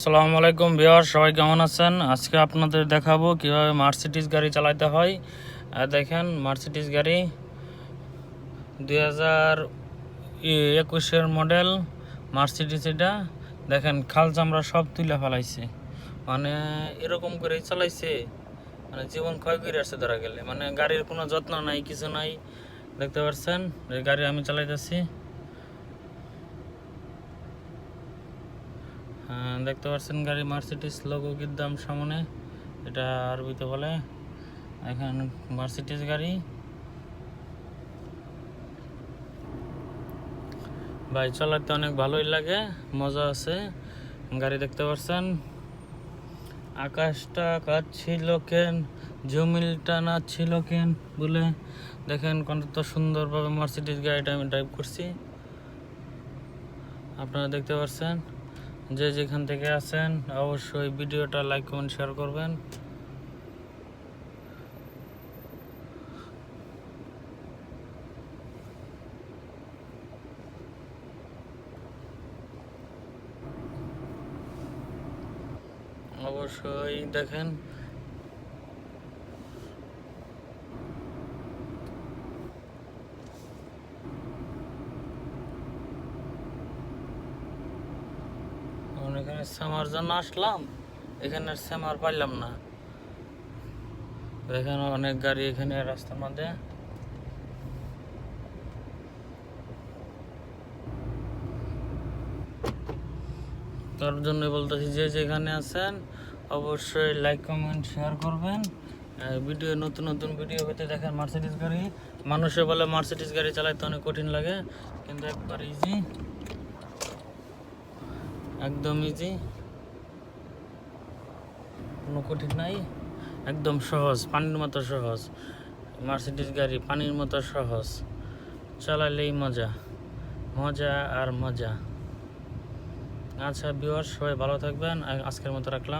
আসসালামু আলাইকুম ভিউয়ার, সবাই কেমন আছেন? আজকে আপনাদের দেখাবো কিভাবে মার্সিডিজ গাড়ি চালাতে হয়। দেখেন, মার্সিডিজ গাড়ি 2021-এর মডেল মার্সিডিজ। এটা দেখেন, খাল চামড়া সব তুলে ফেলাইছে, মানে এরকম করে চালাইছে, মানে জীবন ক্ষয় করে আসছে ধরা গেলে। মানে গাড়ির কোনো যত্ন নাই, কিছু নাই। দেখতে পাচ্ছেন এই গাড়ি আমি চালাইতেছি। দেখতে পাচ্ছেন গাড়ি মার্সিডিজ লোগো দাম সামনে, এটা আরবিতে বলে। এখন মার্সিডিজ গাড়ি ভাই চালাতে অনেক ভালোই লাগে, মজা আছে। গাড়ি দেখতে পাচ্ছেন, আকাশটা কাঁদছিল কেন, জমিলটা নাচছিল কেন বলে। দেখেন কত সুন্দরভাবে মার্সিডিজ গাড়িটা আমি ড্রাইভ করছি, আপনারা দেখতে পাচ্ছেন। যে যেখান থেকে আছেন অবশ্যই ভিডিওটা লাইক কমেন্ট শেয়ার করবেন। অবশ্যই দেখেন, এখানে শ্যামার জন্য আসলাম, এখানে শ্যামার পাইলাম না। এখানে অনেক গাড়ি এখানে রাস্তার মধ্যে। তার জন্য বলতেছি, যে যেখানে আছেন অবশ্যই লাইক কমেন্ট শেয়ার করবেন। ভিডিও নতুন নতুন ভিডিও পেতে দেখেন মার্সিডিজ গাড়ি। মানুষে বলে মার্সিডিজ গাড়ি চালাইতে অনেক কঠিন লাগে, কিন্তু একবার ইজি, একদম ইজি, কোনো কঠিন নাই, একদম সহজ, পানির মতো সহজ। মার্সিডিজ গাড়ি পানির মতো সহজ, চালাইলেই মজা, মজা আর মজা। আচ্ছা ভিউয়ার, সবাই ভালো থাকবেন, আজকের মতো রাখলাম।